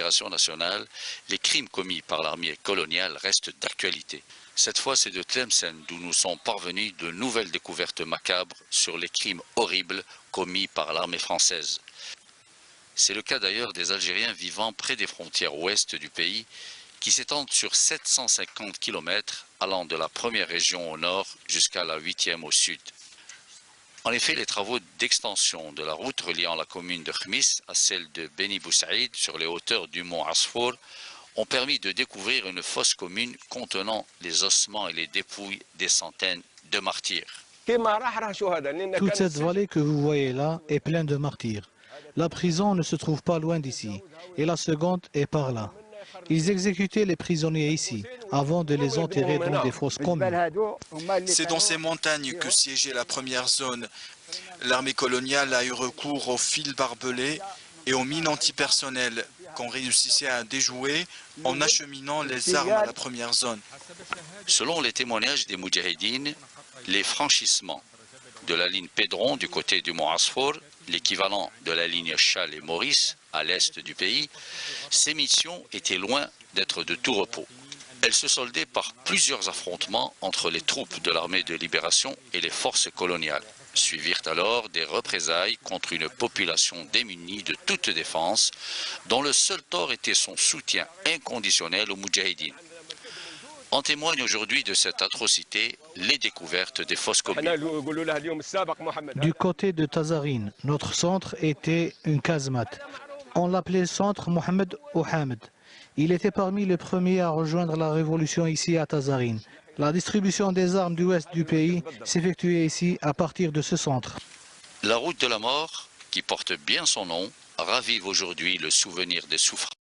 libération nationale, les crimes commis par l'armée coloniale restent d'actualité. Cette fois, c'est de Tlemcen d'où nous sont parvenues de nouvelles découvertes macabres sur les crimes horribles commis par l'armée française. C'est le cas d'ailleurs des Algériens vivant près des frontières ouest du pays, qui s'étendent sur 750 km, allant de la première région au nord jusqu'à la 8e au sud. En effet, les travaux d'extension de la route reliant la commune de Khmis à celle de Beni Boussaïd sur les hauteurs du mont Asfour ont permis de découvrir une fosse commune contenant les ossements et les dépouilles des centaines de martyrs. Toute cette vallée que vous voyez là est pleine de martyrs. La prison ne se trouve pas loin d'ici et la seconde est par là. Ils exécutaient les prisonniers ici, avant de les enterrer dans des fosses communes. C'est dans ces montagnes que siégeait la première zone. L'armée coloniale a eu recours aux fils barbelés et aux mines antipersonnelles qu'on réussissait à déjouer en acheminant les armes à la première zone. Selon les témoignages des Moudjahidines, les franchissements de la ligne Pédron du côté du mont Asfour, l'équivalent de la ligne Chal et Maurice à l'est du pays, ces missions étaient loin d'être de tout repos. Elles se soldaient par plusieurs affrontements entre les troupes de l'armée de libération et les forces coloniales. Suivirent alors des représailles contre une population démunie de toute défense, dont le seul tort était son soutien inconditionnel aux Moudjahidines. En témoignent aujourd'hui de cette atrocité les découvertes des fosses communes. Du côté de Tazarine, notre centre était une casemate. On l'appelait centre Mohamed Ouhamed. Il était parmi les premiers à rejoindre la révolution ici à Tazarine. La distribution des armes du ouest du pays s'effectuait ici à partir de ce centre. La route de la mort, qui porte bien son nom, ravive aujourd'hui le souvenir des souffrances.